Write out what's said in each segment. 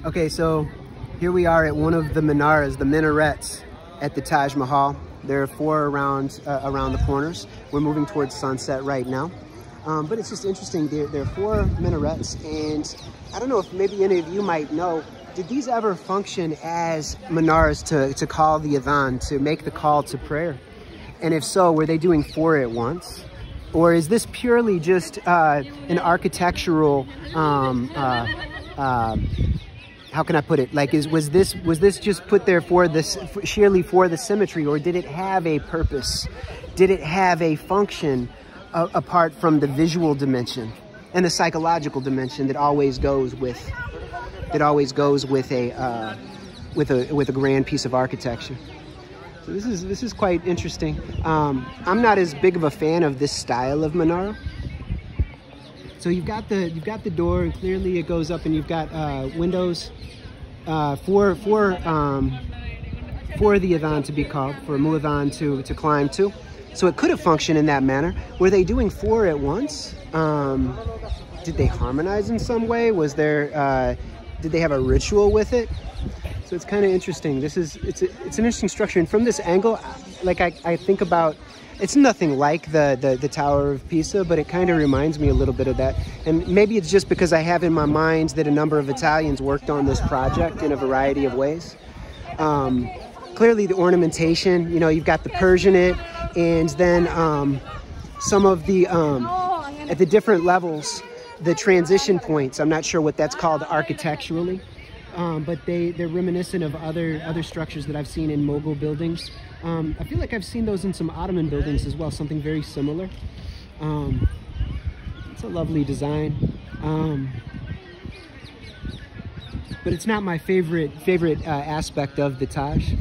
Okay, so here we are at one of the minaras, the minarets at the Taj Mahal. There are four around the corners. We're moving towards sunset right now. But it's just interesting, there are four minarets, and I don't know if maybe any of you might know, did these ever function as minaras to call the adhan, to make the call to prayer? And if so, were they doing four at once? Or is this purely just an architectural, how can I put it? Like, was this just put there for this, sheerly for the symmetry, or did it have a purpose? Did it have a function apart from the visual dimension and the psychological dimension that always goes with a grand piece of architecture? So this is quite interesting. I'm not as big of a fan of this style of menara. So you've got the door, and clearly it goes up, and you've got windows for the adhan to be called, for muadhan to climb to. So it could have functioned in that manner. Were they doing four at once? Did they harmonize in some way? Was there did they have a ritual with it? So it's kind of interesting. It's an interesting structure, and from this angle, like I think about, it's nothing like the Tower of Pisa, but it kind of reminds me a little bit of that. And maybe it's just because I have in my mind that a number of Italians worked on this project in a variety of ways. Clearly the ornamentation, you know, you've got the Persianate, and then some of the, at the different levels, the transition points, I'm not sure what that's called architecturally. But they're reminiscent of other structures that I've seen in Mughal buildings. I feel like I've seen those in some Ottoman buildings as well, something very similar. It's a lovely design, but it's not my favorite aspect of the Taj.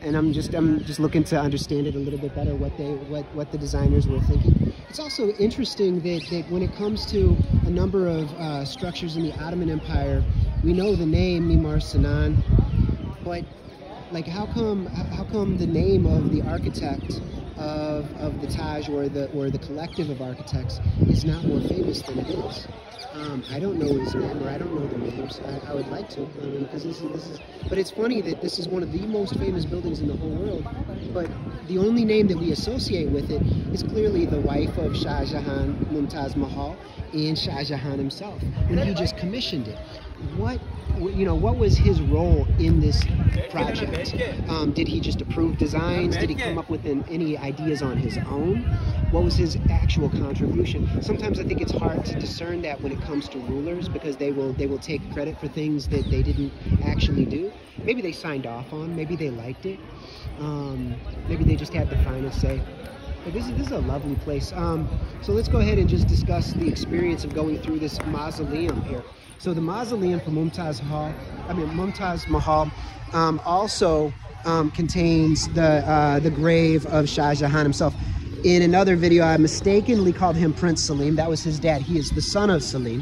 And I'm just looking to understand it a little bit better, what the designers were thinking. It's also interesting that when it comes to a number of structures in the Ottoman Empire, we know the name Mimar Sinan, but like how come the name of the architect of the Taj, or the collective of architects, is not more famous than it is? I don't know his name, or I don't know the names. I would like to, because this is. But it's funny that this is one of the most famous buildings in the whole world, but the only name that we associate with it is clearly the wife of Shah Jahan, Mumtaz Mahal, and Shah Jahan himself, when he just commissioned it. What was his role in this project? Did he just approve designs? Did he come up with any ideas on his own? What was his actual contribution? Sometimes I think it's hard to discern that when it comes to rulers, because they will take credit for things that they didn't actually do. Maybe they signed off on, maybe they liked it, maybe they just had the final say. But this is a lovely place. So let's go ahead and just discuss the experience of going through this mausoleum here. So the mausoleum for Mumtaz Mahal also contains the grave of Shah Jahan himself. In another video, I mistakenly called him Prince Salim. That was his dad. He is the son of Salim,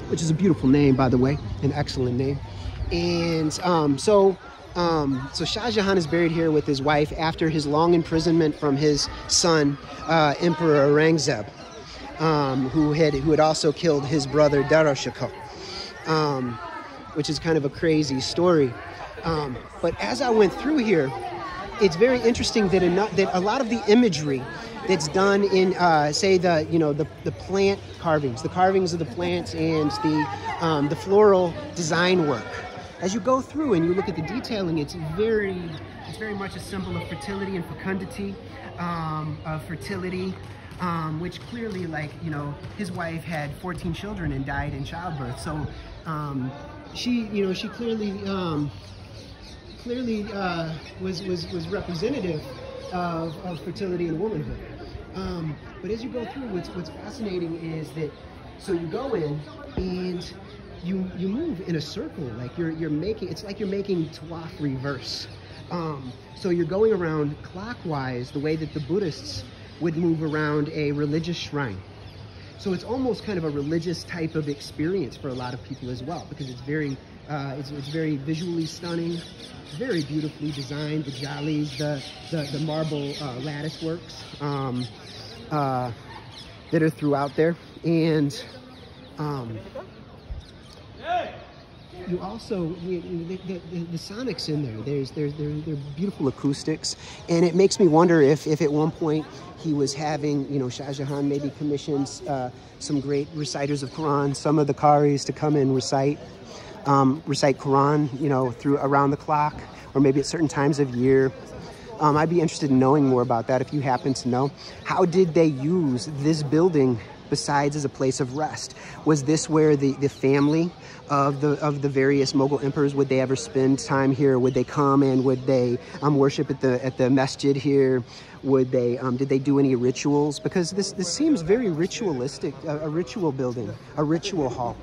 which is a beautiful name, by the way, an excellent name. And so Shah Jahan is buried here with his wife after his long imprisonment from his son, Emperor Aurangzeb, who had also killed his brother Darashikoh, which is kind of a crazy story. But as I went through here, it's very interesting that a lot of the imagery that's done in, say, the plant carvings, the carvings of the plants, and the floral design work. As you go through and you look at the detailing, it's very much a symbol of fertility and fecundity, which clearly, like, his wife had 14 children and died in childbirth. So she clearly was representative of fertility and womanhood. But as you go through, what's fascinating is that, so you go in and you move in a circle, like you're making, it's like you're making tawaf reverse. So you're going around clockwise, the way that the Buddhists would move around a religious shrine. So it's almost kind of a religious type of experience for a lot of people as well, because it's very visually stunning, very beautifully designed. The jalis, the marble lattice works that are throughout there, and You also, the sonics in there, they're beautiful acoustics, and it makes me wonder if at one point he was having, you know, Shah Jahan maybe commissions some great reciters of Quran, some of the Qaris to come and recite Quran, you know, through around the clock, or maybe at certain times of year. I'd be interested in knowing more about that if you happen to know. How did they use this building besides as a place of rest? Was this where the family of the various Mughal emperors, would they ever spend time here? Would they come and would they worship at the masjid here? Would they did they do any rituals? Because this seems very ritualistic, a ritual building, a ritual hall.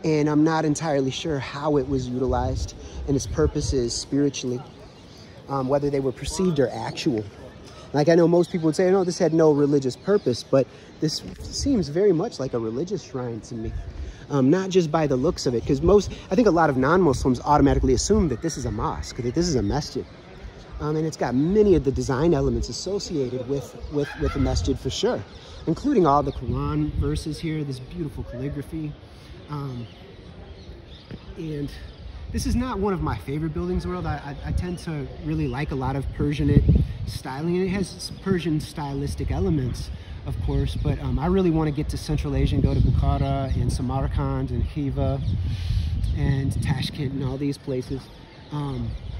And I'm not entirely sure how it was utilized and its purposes spiritually, whether they were perceived or actual. Like, I know most people would say, no, this had no religious purpose, but this seems very much like a religious shrine to me. Not just by the looks of it, because I think a lot of non-Muslims automatically assume that this is a mosque, that this is a masjid. And it's got many of the design elements associated with the masjid for sure, including all the Quran verses here, this beautiful calligraphy. And this is not one of my favorite buildings in the world. I tend to really like a lot of Persianate styling, and it has some Persian stylistic elements, of course, but I really want to get to Central Asia and go to Bukhara and Samarkand and Khiva and Tashkent and all these places,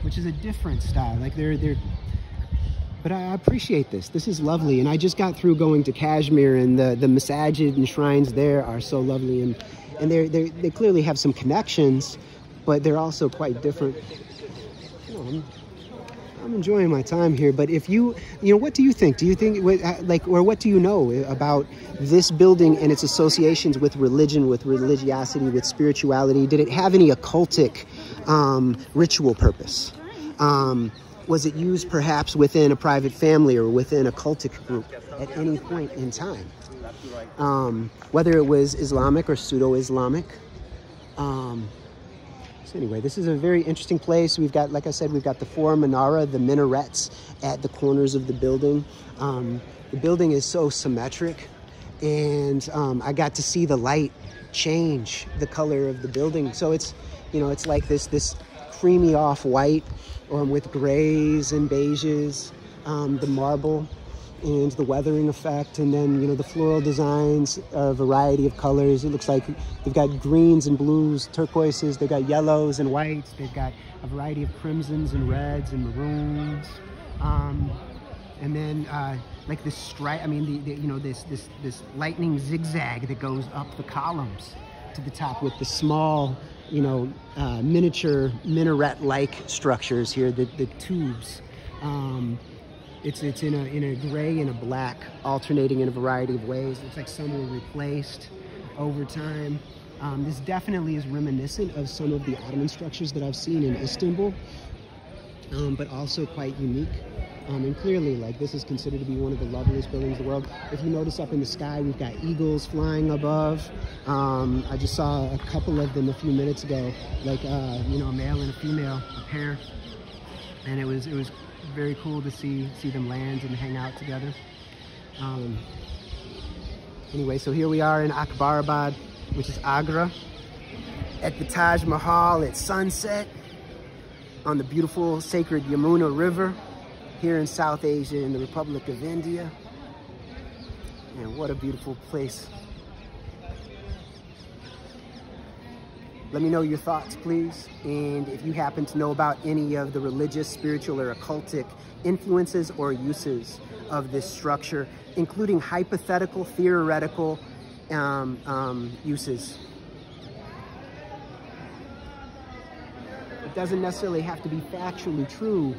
which is a different style. Like but I appreciate this. This is lovely, and I just got through going to Kashmir, and the masajid and shrines there are so lovely, and they clearly have some connections, but they're also quite different. I'm enjoying my time here, but if you know, what do you think? Do you think, or what do you know about this building and its associations with religion, with religiosity, with spirituality? Did it have any occultic ritual purpose? Was it used perhaps within a private family or within a cultic group at any point in time? Whether it was Islamic or pseudo-Islamic. Anyway, this is a very interesting place. We've got, like I said, we've got the four menorah, the minarets at the corners of the building. The building is so symmetric, and I got to see the light change the color of the building. So it's, you know, it's like this creamy off-white with grays and beiges, the marble and the weathering effect, and then, you know, the floral designs are a variety of colors. It looks like they've got greens and blues, turquoises, they've got yellows and whites, they've got a variety of crimsons and reds and maroons, and then like this stripe, I mean, you know, this lightning zigzag that goes up the columns to the top with the small, you know, miniature minaret-like structures here, the tubes. It's in a gray and a black, alternating in a variety of ways. Looks like some were replaced over time. This definitely is reminiscent of some of the Ottoman structures that I've seen in Istanbul, but also quite unique. And clearly, like, this is considered to be one of the loveliest buildings in the world. If you notice up in the sky, we've got eagles flying above. I just saw a couple of them a few minutes ago, like, you know, a male and a female, a pair. And it was very cool to see them land and hang out together. Anyway, so here we are in Akbarabad, which is Agra, at the Taj Mahal at sunset on the beautiful sacred Yamuna River here in South Asia in the Republic of India. And what a beautiful place. Let me know your thoughts, please. And if you happen to know about any of the religious, spiritual, or occultic influences or uses of this structure, including hypothetical, theoretical uses. It doesn't necessarily have to be factually true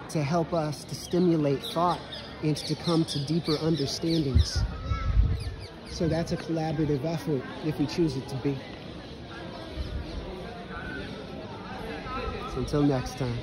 to help us to stimulate thought and to come to deeper understandings. So that's a collaborative effort if we choose it to be. So until next time.